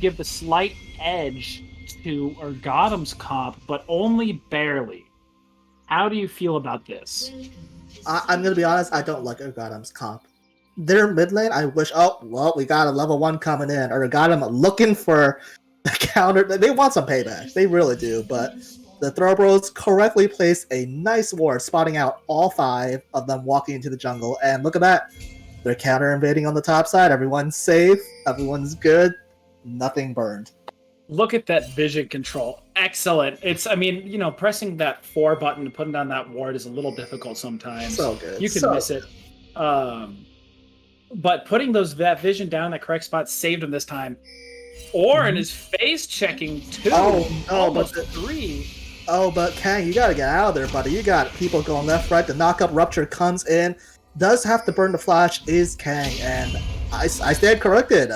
give the slight edge to Urgottem's comp, but only barely. How do you feel about this? I'm gonna be honest. I don't like Urgottem's comp. Their mid lane, I wish. Oh well, we got a level 1 coming in. Urgottem looking for a counter. They want some payback. They really do. But the Thoroughbros correctly placed a nice ward, spotting out all 5 of them walking into the jungle. And look at that. They're counter invading on the top side. Everyone's safe. Everyone's good. Nothing burned. Look at that vision control. Excellent. I mean, pressing that 4 button and putting down that ward is a little difficult sometimes. So good. You can miss it. But putting that vision down in that correct spot saved him this time. Ornn is face checking 2. Oh, no, almost 3. Oh, but Kang, you gotta get out of there, buddy. You got people going left, right. The knockup rupture comes in. Does have to burn the flash is Kang, and I stand corrected.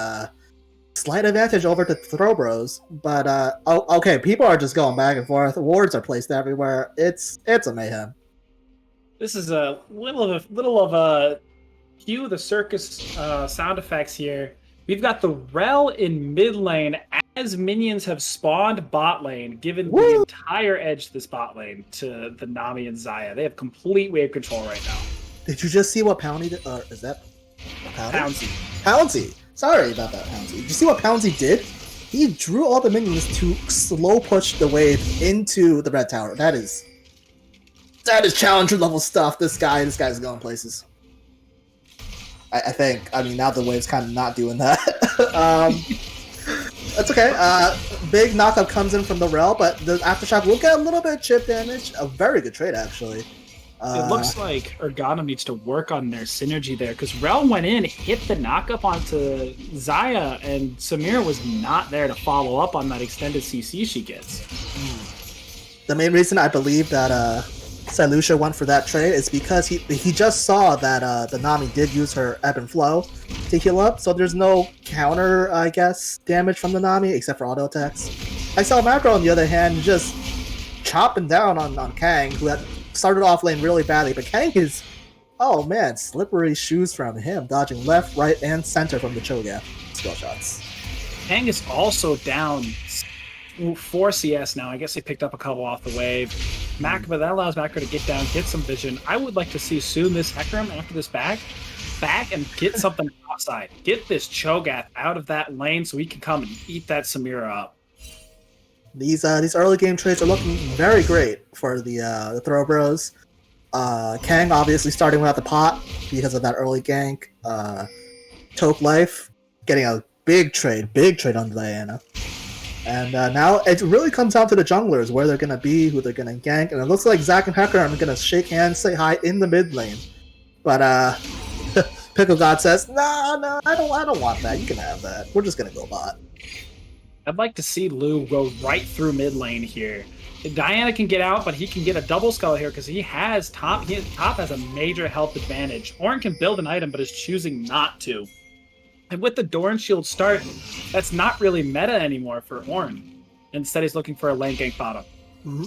Slight advantage over to Thoroughbros, but okay, people are just going back and forth. Wards are placed everywhere. It's a mayhem. This is a little of a cue the circus sound effects here. We've got the Rel in mid lane as minions have spawned bot lane, given the entire edge to this bot lane to the Nami and Xayah. They have complete wave control right now. Did you just see what Poundy did? Is that Pouncy? Pouncy. Sorry about that, Pouncy. Did you see what Pouncy did? He drew all the minions to slow push the wave into the red tower. That is challenger level stuff. This guy's going places. I think. I mean, now the wave's kind of not doing that. That's okay. Big knockup comes in from the Rel, but the Aftershock will get a little bit of chip damage. A very good trade, actually. It looks like Urgottem needs to work on their synergy there, because Rel went in, hit the knockup onto Xayah, and Samira was not there to follow up on that extended CC she gets. The main reason I believe that Sylusha went for that trade is because he just saw that the Nami did use her ebb and flow to heal up, so there's no counter, I guess, damage from the Nami except for auto attacks. I saw Aggro on the other hand just chopping down on Kang, who had started off lane really badly, but Kang is, oh man, slippery shoes from him, dodging left, right, and center from the Cho'Gath skill shots. Kang is also down 4 CS now. I guess they picked up a couple off the wave. But that allows Macro to get down, get some vision. I would like to see soon this Hecarim after this back and get something offside. Get this Cho'Gath out of that lane so he can come and eat that Samira up. These early game trades are looking very great for the Thoroughbros. Kang obviously starting without the pot because of that early gank. Toke Life getting a big trade on Diana. And now it really comes down to the junglers, where they're going to be, who they're going to gank. And it looks like Zac and Hecarim are going to shake hands, say hi in the mid lane. But Pickle God says, no, I don't want that. You can have that. We're just going to go bot. I'd like to see Lou go right through mid lane here. Diana can get out, but he can get a double skull here because top has a major health advantage. Ornn can build an item, but is choosing not to. And with the Doran Shield start, that's not really meta anymore for Ornn. Instead, he's looking for a lane gank bottom. Mm-hmm.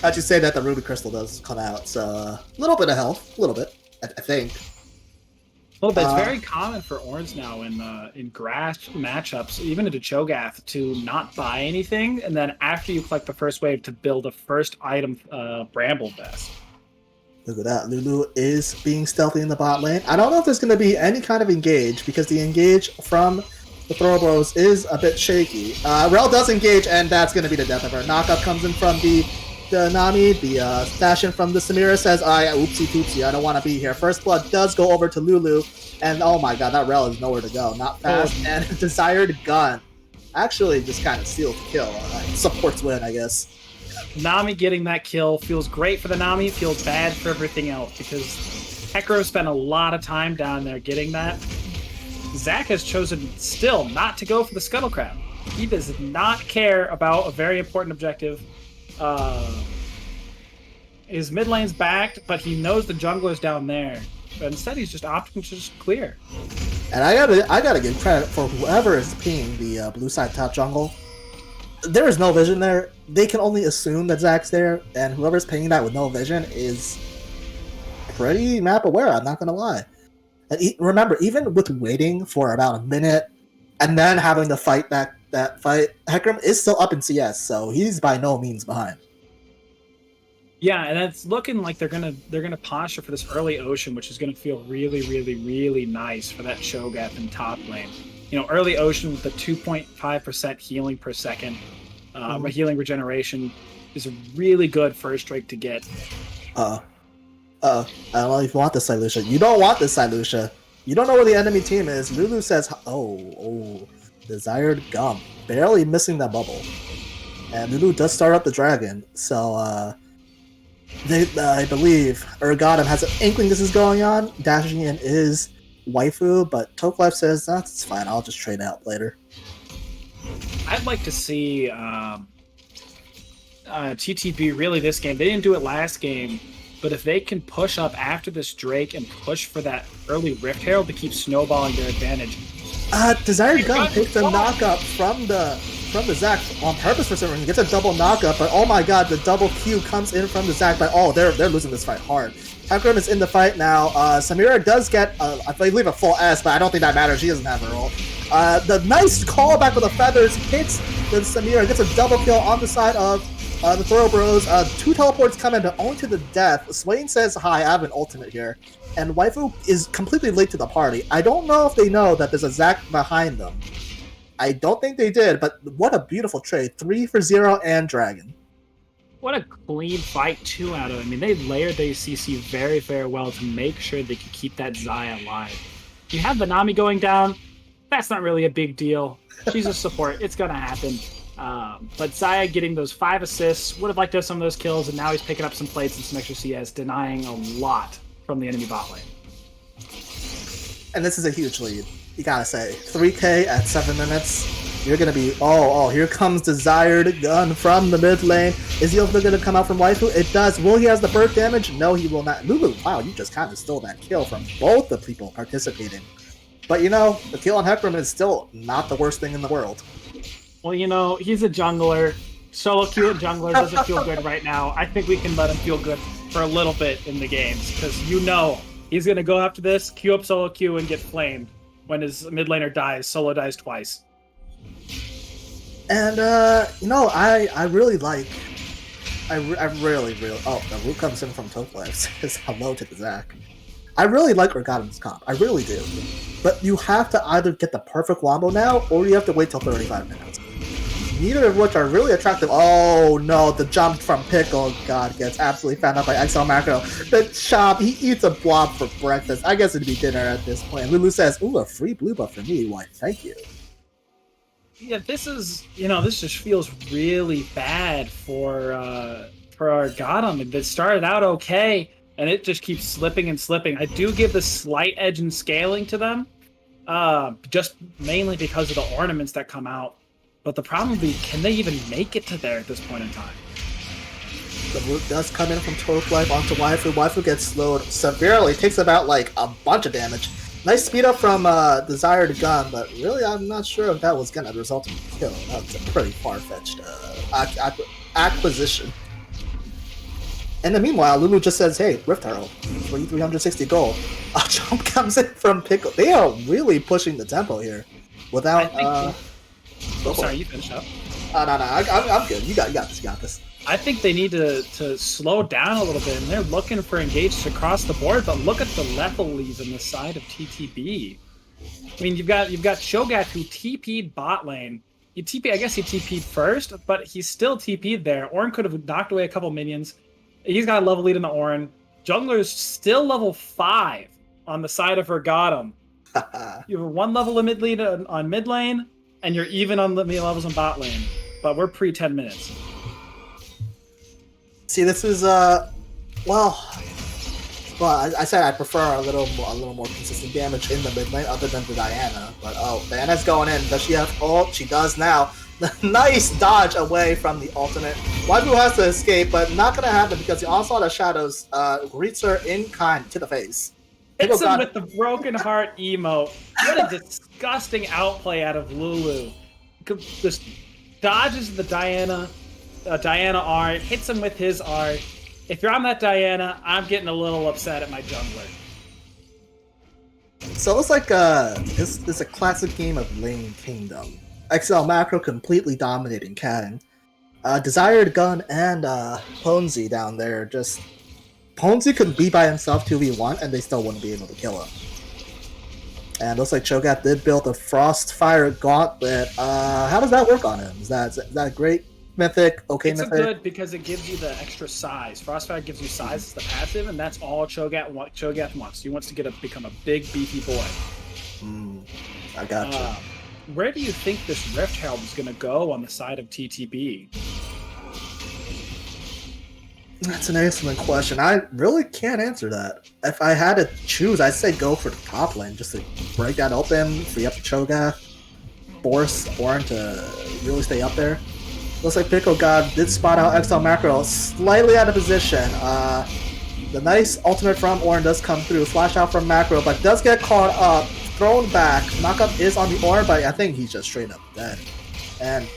I'd just say that the Ruby Crystal does come out, so a little bit of health, a little bit, I think. A little bit. It's very common for Ornns now in grass matchups, even into Cho'Gath, to not buy anything, and then after you collect the first wave, to build a first item Bramble Vest. Look at that. Lulu is being stealthy in the bot lane. I don't know if there's going to be any kind of engage, because the engage from the Thoroughbros is a bit shaky. Rel does engage, and that's going to be the death of her. Knockup comes in from the Nami. The stash in from the Samira says, oopsie poopsie, I don't want to be here. First blood does go over to Lulu, and oh my god, that Rel is nowhere to go. Not fast, and desired gun. Actually, just kind of sealed kill. Supports win, I guess. Nami getting that kill feels great for the Nami, feels bad for everything else, because Hecarim spent a lot of time down there getting that. Zac has chosen still not to go for the Scuttle Crab. He does not care about a very important objective. His mid lane's backed, but he knows the jungler's down there. But instead, he's just opting to just clear. And I gotta give credit for whoever is pinging the blue side top jungle. There is no vision there. They can only assume that Zac's there, and whoever's pinging that with no vision is pretty map aware, I'm not gonna lie. And remember, even with waiting for about a minute and then having to fight that that fight. Hecarim is still up in CS, so he's by no means behind. Yeah, and it's looking like they're gonna posture for this early Ocean, which is gonna feel really, really, really nice for that Cho'Gath in top lane. You know, early Ocean with the 2.5% healing per second, healing regeneration is a really good first drake to get. I don't know if you want this, Silusha. You don't want this, Silusha. You don't know where the enemy team is. Lulu says, oh, desired gum. Barely missing that bubble. And Lulu does start up the dragon, so, I believe Urgottem has an inkling this is going on. Dashing in is waifu, but Tokelife says, that's fine, I'll just trade out later. I'd like to see TTB really this game. They didn't do it last game, but if they can push up after this Drake and push for that early Rift Herald to keep snowballing their advantage. Desired Gun takes the knockup from the Zac on purpose for some reason. Gets a double knockup, but oh my god, the double Q comes in from the Zac. But oh, they're losing this fight hard. Hecarim is in the fight now. Samira does get, I believe, a full S, but I don't think that matters. She doesn't have her ult. The nice callback with the feathers hits the Samira. Gets a double kill on the side of the Throw Bros. 2 teleports come in, but only to the death. Swain says, hi, I have an ultimate here. And Waifu is completely late to the party. I don't know if they know that there's a Zac behind them. I don't think they did, but what a beautiful trade. 3 for 0 and Dragon. What a clean fight, too, out of it. I mean, they layered their CC very, very well to make sure they could keep that Xayah alive. You have the Nami going down, that's not really a big deal. She's a support. It's going to happen. But Xayah getting those 5 assists, would have liked to have some of those kills, and now he's picking up some plates and some extra CS, denying a lot from the enemy bot lane. And this is a huge lead. You gotta say, 3k at 7 minutes, you're gonna be, oh, here comes Desired Gun from the mid lane. Is he also gonna come out from Waifu? It does. Will he has the burst damage? No, he will not. Lulu, wow, you just kind of stole that kill from both the people participating. But you know, the kill on Hecarim is still not the worst thing in the world. Well, you know, he's a jungler. Solo queue at jungler doesn't feel good right now. I think we can let him feel good for a little bit in the games, because you know he's gonna go after this, queue up solo queue, and get flamed. When his mid laner dies, solo dies twice. And, you know, I really like... I really... Oh, the root comes in from Tokelife. Says hello to the Zac. I really like Urgottem's comp. I really do. But you have to either get the perfect wombo now, or you have to wait till 35 minutes. Neither of which are really attractive. Oh no, the jump from Pickle, God, gets absolutely found out by XL Macro. The chop, he eats a blob for breakfast. I guess it'd be dinner at this point. Lulu says, ooh, a free blue buff for me. Why, thank you. Yeah, this is, you know, this just feels really bad for Urgottem. It started out okay, and it just keeps slipping and slipping. I do give the slight edge in scaling to them, just mainly because of the ornaments that come out. But the problem would be, can they even make it to there at this point in time? The root does come in from Tokelife onto Waifu. Waifu gets slowed severely. Takes about, like, a bunch of damage. Nice speed up from Desired Gun, but really I'm not sure if that was going to result in a kill. That's a pretty far-fetched acquisition. And then meanwhile, Lulu just says, hey, Rift Herald, 360 gold. A jump comes in from Pickle. They are really pushing the tempo here. Without... sorry, you finish up. No, I'm good. You got this. I think they need to slow down a little bit, and they're looking for engages across the board. But look at the level leads on the side of TTB. I mean, you've got Cho'Gath who TP'd bot lane. I guess he TP'd first, but he's still TP'd there. Ornn could have knocked away a couple minions. He's got a level lead in the Ornn. Jungler's still level 5 on the side of Urgottem. You have a 1 level mid lead on mid lane, and you're even on the levels on bot lane. But we're pre 10 minutes. See, this is well, I said I prefer a little more consistent damage in the mid lane, other than the Diana. But oh, Diana's going in. Does she have ult? She does now. Nice dodge away from the ultimate. Waifu has to escape, but not gonna happen because the Onslaught of Shadows greets her in kind to the face. Hits him with the broken heart emote. What a disgusting outplay out of Lulu. Just dodges the Diana R, hits him with his R. If you're on that Diana, I'm getting a little upset at my jungler. So it's like this is a classic game of Lane Kingdom. XL Macro completely dominating Kang. Desired Gun and Ponzi down there. Just Ponzi could be by himself 2v1 and they still wouldn't be able to kill him. And looks like Cho'Gath did build a Frostfire Gauntlet. How does that work on him? Is that great mythic? Okay, it's mythic? It's good because it gives you the extra size. Frostfire gives you size as the passive, and that's all Cho'Gath wants. He wants to become a big, beefy boy. I gotcha. Where do you think this Rift Herald is going to go on the side of TTB? That's an excellent question. I really can't answer that. If I had to choose, I'd say go for the top lane, just to break that open, free up the Cho'Gath, force Ornn to really stay up there. Looks like Pickle God did spot out XL Macro slightly out of position. The nice ultimate from Ornn does come through, flash out from Macro, but does get caught up, thrown back. Knockup is on the Ornn, but I think he's just straight up dead. And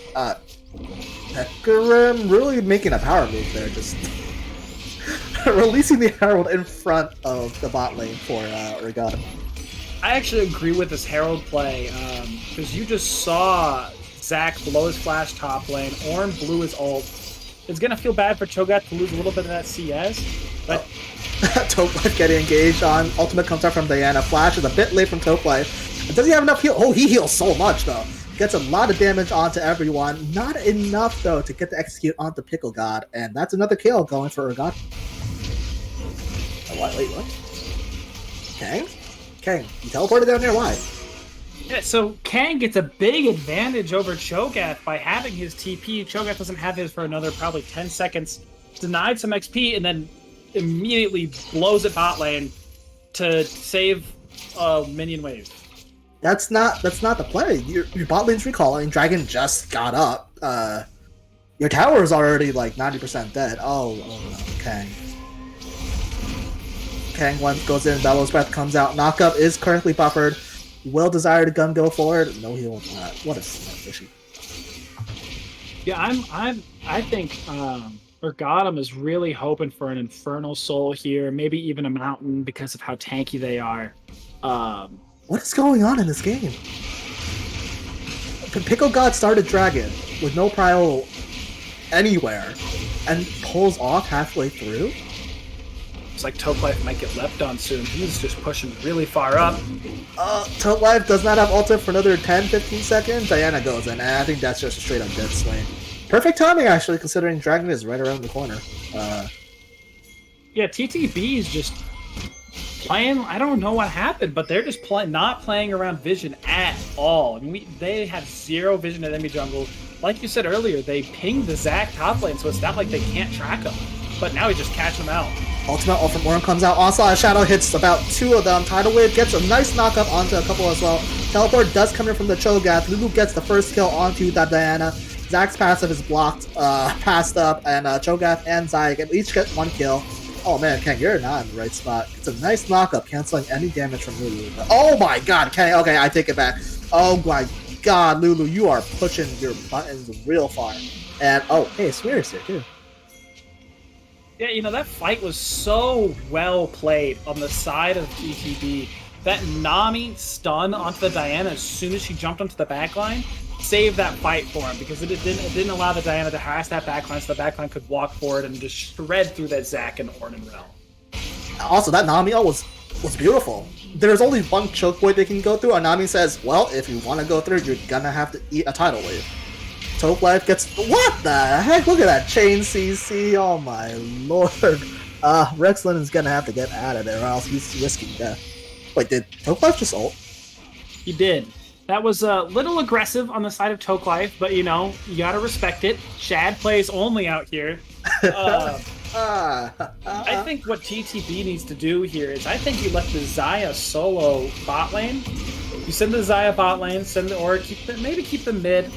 Hecarim really making a power move there, just releasing the Herald in front of the bot lane for Urgottem. I actually agree with this Herald play, because you just saw Zac blow his flash top lane, Ornn blew his ult. It's going to feel bad for Cho'Gath to lose a little bit of that CS, but... Tokelife getting engaged on. Ultimate comes out from Diana. Flash is a bit late from Tokelife. Does he have enough heal? Oh, he heals so much, though. Gets a lot of damage onto everyone. Not enough, though, to get to execute onto Pickle God. And that's another kill going for Urgottem. Oh, wait, what? Kang? Kang, you teleported down there? Why? Yeah, so Kang gets a big advantage over Cho'Gath by having his TP. Cho'Gath doesn't have his for another probably 10 seconds. Denied some XP, and then immediately blows at bot lane to save minion wave. That's not the play. Your bot lane's recalling. Dragon just got up. Your tower is already like 90% dead. Oh no, Kang. Kang goes in. Bellows Breath comes out. Knockup is currently buffered. Will Desired Gun go forward? No, he won't. What a fishy. Yeah, I think Urgottem is really hoping for an Infernal Soul here, maybe even a Mountain because of how tanky they are. What is going on in this game? Pickle God started Dragon with no prio anywhere and pulls off halfway through? It's like Tokelife might get leapt on soon. He's just pushing really far up. Tokelife does not have ultimate for another 10-15 seconds. Diana goes in, and I think that's just a straight up dead swing. Perfect timing, actually, considering Dragon is right around the corner. Yeah, TTB is just playing. I don't know what happened, but they're just not playing around vision at all. I mean, they have zero vision at enemy jungle. Like you said earlier, they pinged the Zac top lane, so it's not like they can't track him. But now he just catch him out. Ultimate ult from Ornn comes out. Onslaught Shadow hits about 2 of them. Tidal Wave gets a nice knockup onto a couple as well. Teleport does come in from the Cho'Gath. Lulu gets the first kill onto that Diana. Zac's passive is blocked, passed up, and Cho'Gath and Zyke each get 1 kill. Oh man, Kang, you're not in the right spot. It's a nice knockup, canceling any damage from Lulu. But, oh my god, Kang, okay, I take it back. Oh my god, Lulu, you are pushing your buttons real far. And, oh, hey, Smear's here too. Yeah, you know, that fight was so well played on the side of TTB. That Nami stun onto the Diana as soon as she jumped onto the backline saved that fight for him because it didn't allow the Diana to harass that backline so the backline could walk forward and just shred through that Zac and Ornn realm. Also, that Nami was beautiful. There's only one choke point they can go through, and Nami says, well, if you want to go through, you're gonna have to eat a tidal wave. Tokelife gets... What the heck? Look at that chain CC. Oh my lord. Rexlin is gonna have to get out of there or else he's risking death. Wait, did Tokelife just ult? He did. That was a little aggressive on the side of Tokelife, but you know, you gotta respect it. Shad plays only out here. I think what TTB needs to do here is I think you let the Xayah solo bot lane. You send the Xayah bot lane, maybe keep the mid.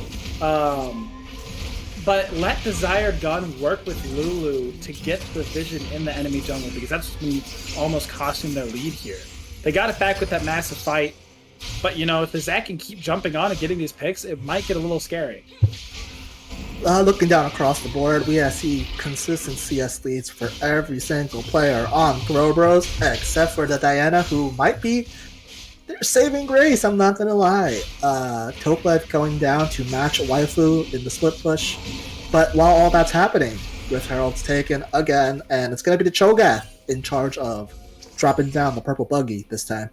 But let Desired Gun work with Lulu to get the vision in the enemy jungle because that's almost costing their lead here. They got it back with that massive fight, but you know, if the Zac can keep jumping on and getting these picks, it might get a little scary. Looking down across the board, we see consistent CS leads for every single player on Throw Bros, except for the Diana, who might be they're saving grace, I'm not gonna lie. Toplet going down to match Waifu in the split push. But while all that's happening, Rift Herald's taken again, and it's gonna be the Cho'Gath in charge of dropping down the purple buggy this time.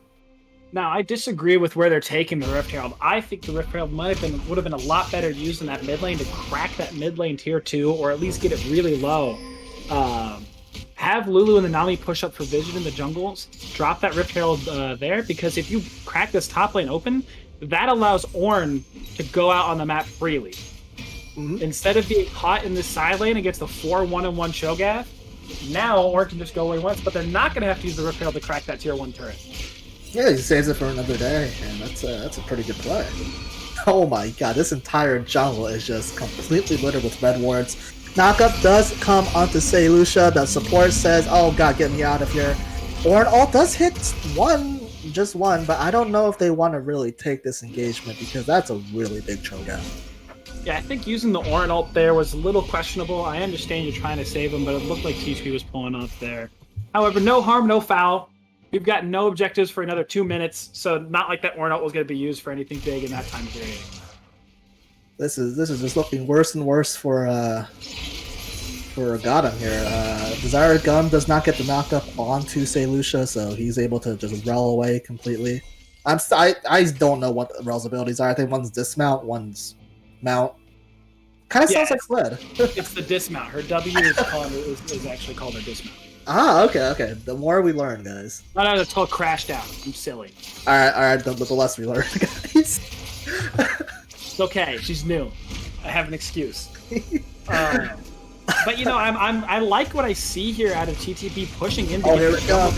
Now, I disagree with where they're taking the Rift Herald. I think the Rift Herald would have been a lot better used in that mid lane to crack that mid lane tier 2, or at least get it really low. Have Lulu and the Nami push up for vision in the jungles, drop that Rift Herald there, because if you crack this top lane open, that allows Ornn to go out on the map freely. Instead of being caught in this side lane against the 4-1-1 Cho'Gath, now Ornn can just go where he wants, but they're not going to have to use the Rift Herald to crack that tier 1 turret. Yeah, he saves it for another day, and that's a pretty good play. Oh my god, this entire jungle is just completely littered with red wards. Knockup does come onto Sei Lucia. The support says, oh god, get me out of here. Ornn ult does hit just one, but I don't know if they want to really take this engagement because that's a really big Cho'Gath. Yeah, I think using the Ornn ult there was a little questionable. I understand you're trying to save him, but it looked like TTB was pulling off there. However, no harm, no foul. We've got no objectives for another 2 minutes, so not like that Ornn ult was going to be used for anything big in that time period. This is just looking worse and worse for Urgottem here. Desire Gun does not get the knockup onto Sei Lucia, so he's able to just rel away completely. I don't know what Rel's abilities are. I think one's dismount, one's mount. Kind of sounds like Sled. It's the dismount. Her W is actually called her dismount. Ah, okay. The more we learn, guys. No, it's called crash down. I'm silly. All right. The less we learn, guys. It's okay. She's new. I have an excuse. But you know, I like what I see here out of TTB pushing in. Oh, here we go.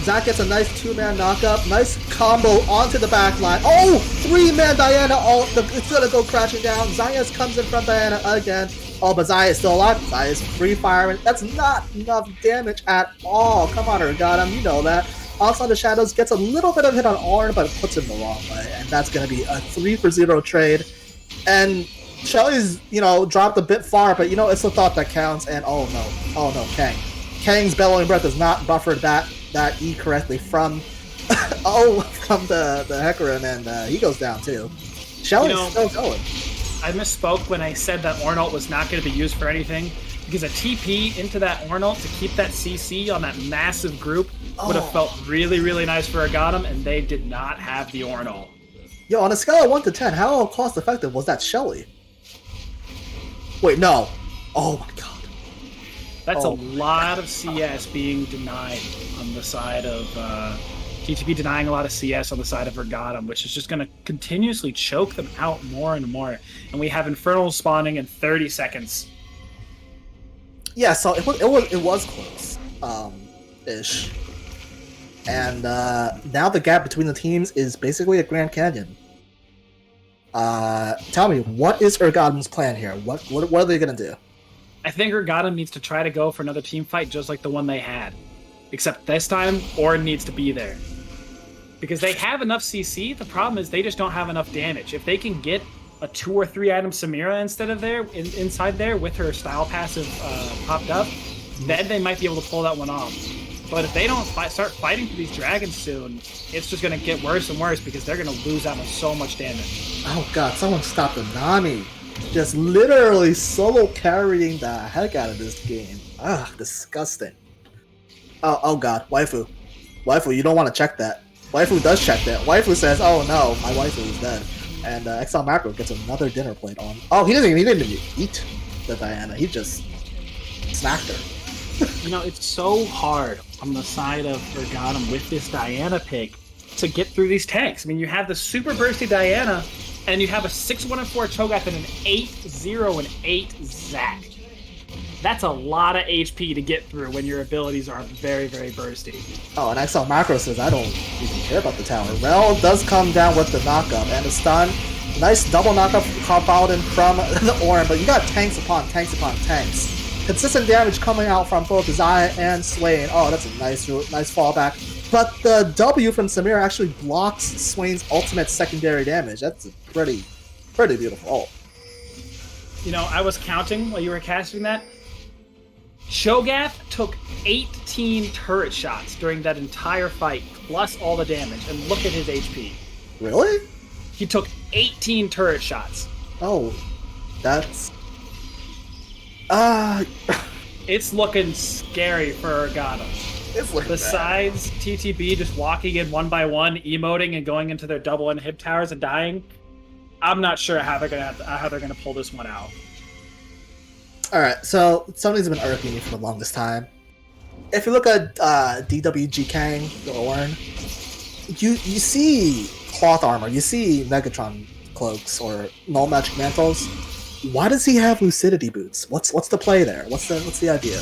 Zach gets a nice 2-man knockup. Nice combo onto the back line. Oh, 3-man Diana. Oh, it's gonna go crashing down. Zayas comes in from Diana again. Oh, but Zaya is still alive. Zaya is free firing. That's not enough damage at all. Come on, Urgottem, you know that. Also, the Shadows gets a little bit of hit on Ornn, but it puts him the wrong way, and that's going to be a 3-for-0 trade. And Shelly's, dropped a bit far, but it's the thought that counts. And oh no, Kang. Kang's bellowing breath has not buffered that E correctly from from the Hecarim, and he goes down too. Shelly's still going. I misspoke when I said that Ornn ult was not going to be used for anything, because a TP into that Ornn ult to keep that CC on that massive group would have felt really, really nice for Urgottem, and they did not have the Ornn ult. Yo, on a scale of 1 to 10, how cost-effective was that Shelly? Wait, no. Oh my god. That's a lot of CS being denied on the side of TTB, denying a lot of CS on the side of Urgottem, which is just going to continuously choke them out more and more. And we have Infernal spawning in 30 seconds. Yeah, so it was close, ish. And now the gap between the teams is basically a Grand Canyon. Tell me, what is Urgottem's plan here? What are they going to do? I think Urgottem needs to try to go for another team fight just like the one they had. Except this time, Ornn needs to be there. Because they have enough CC, the problem is they just don't have enough damage. If they can get a 2 or 3 item Samira instead of inside there with her style passive popped up, then they might be able to pull that one off. But if they don't start fighting for these dragons soon, it's just going to get worse and worse because they're going to lose out on so much damage. Oh god, someone stop the Nami. Just literally solo carrying the heck out of this game. Ah, disgusting. Oh god, waifu. Waifu, you don't want to check that. Waifu does check that. Waifu says, oh no, my waifu is dead. And XL Macro gets another dinner plate on. Oh, he didn't even eat the Diana. He just snacked her. It's so hard on the side of Urgottem with this Diana pick to get through these tanks. I mean, you have the super bursty Diana, and you have a 6-1-4 Cho'Gath and an 8-0 and 8 Zac. That's a lot of HP to get through when your abilities are very, very bursty. Oh, and XL Macro says, I don't even care about the tower. Rel does come down with the knockup and the stun. Nice double knockup compounded from the Ornn, but you got tanks upon tanks upon tanks. Consistent damage coming out from both Zaya and Swain. Oh, that's a nice fallback. But the W from Samira actually blocks Swain's ultimate secondary damage. That's a pretty beautiful ult. I was counting while you were casting that. Cho'Gath took 18 turret shots during that entire fight, plus all the damage, and look at his HP. Really? He took 18 turret shots. Oh, that's It's looking scary for Urgottem. it's looking Besides TTB just walking in one by one, emoting and going into their double inhib towers and dying, I'm not sure how they're gonna pull this one out. All right, so something's been irking me for the longest time. If you look at DWG Kang, the Ornn, you see cloth armor, you see Megatron cloaks or null magic mantles. Why does he have lucidity boots? What's the play there? What's the idea?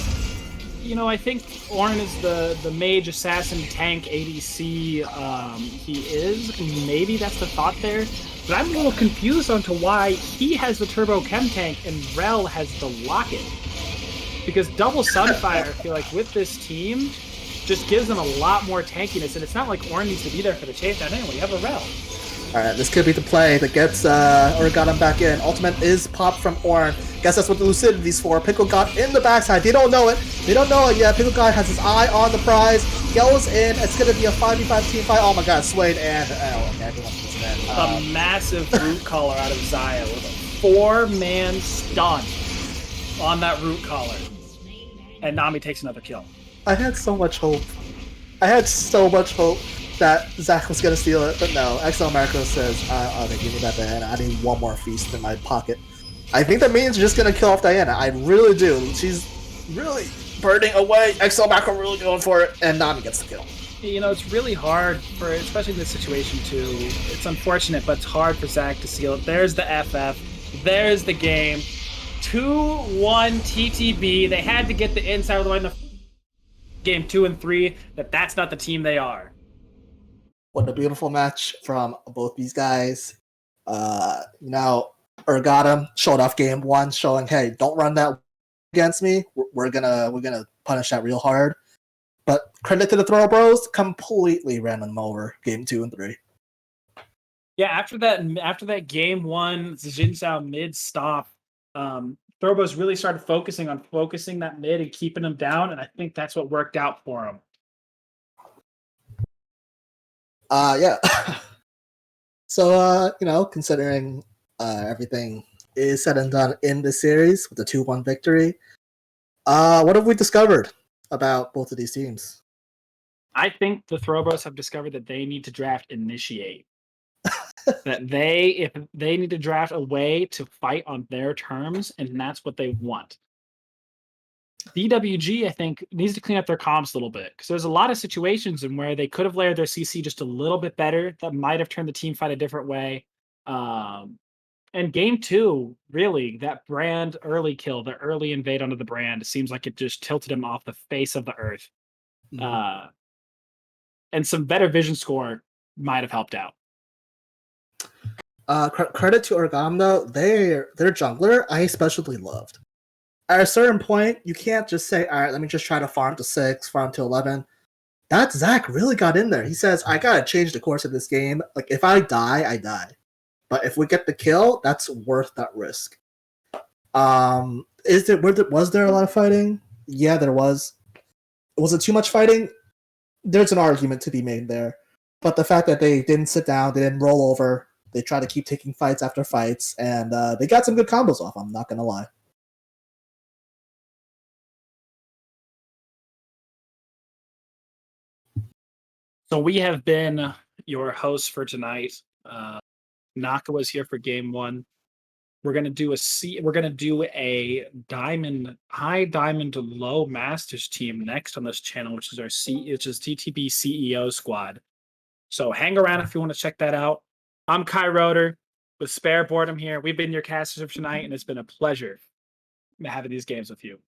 You know, I think Ornn is the mage assassin tank ADC he is. Maybe that's the thought there. But I'm a little confused on to why he has the Turbo Chem tank and Rel has the Locket. Because double Sunfire, I feel like with this team, just gives them a lot more tankiness. And it's not like Ornn needs to be there for the chase down anyway. You have a Rel. Alright, this could be the play that gets Urgottem back in. Ultimate is popped from Ornn. Guess that's what the Lucidity's for. Pickle got in the backside. They don't know it. They don't know it yet. Pickle God has his eye on the prize. Goes in. It's going to be a 5v5 team fight. Oh my god, Swade and everyone was dead. A massive root collar out of Xayah with a 4-man stun on that root collar. And Nami takes another kill. I had so much hope. That Zach was gonna steal it, but no. XL Marco says, okay, give me that Diana. I need one more feast in my pocket. I think that means just gonna kill off Diana. I really do. She's really burning away. XL Marco really going for it, and Nami gets the kill. You know, it's really hard for, especially in this situation too. It's unfortunate, but it's hard for Zach to seal it. There's the FF. There's the game. 2-1 TTB. They had to get the inside of the way in the game 2 and 3. That's not the team they are. What a beautiful match from both these guys. Now Urgottem showed off game 1, showing, hey, don't run that against me. We're gonna punish that real hard. But credit to the Throw Bros, completely ran them over game 2 and 3. Yeah, after that game 1 Jin Zhao mid stop, Throw Bros really started focusing that mid and keeping them down, and I think that's what worked out for them. Yeah. So, considering everything is said and done in this series with the 2-1 victory, what have we discovered about both of these teams? I think the Throw Bros have discovered that they need to draft Initiate. That if they need to draft a way to fight on their terms, and that's what they want. DWG, I think, needs to clean up their comps a little bit, because there's a lot of situations in where they could have layered their CC just a little bit better that might have turned the team fight a different way. And game 2, really, that brand early kill, the early invade onto the brand, it seems like it just tilted him off the face of the earth. Mm-hmm. And some better vision score might have helped out. Credit to Urgottem, though, their jungler I especially loved. At a certain point, you can't just say, all right, let me just try to farm to 6, farm to 11. That Zach really got in there. He says, I gotta change the course of this game. Like, if I die, I die. But if we get the kill, that's worth that risk. Was there a lot of fighting? Yeah, there was. Was it too much fighting? There's an argument to be made there. But the fact that they didn't sit down, they didn't roll over, they tried to keep taking fights after fights, and they got some good combos off, I'm not gonna lie. So we have been your hosts for tonight. Naka was here for game 1. We're gonna do a high diamond to low masters team next on this channel, which is TTB CEO squad. So hang around if you want to check that out. I'm Kai Roeder with Spare Boredom here. We've been your casters of tonight, and it's been a pleasure having these games with you.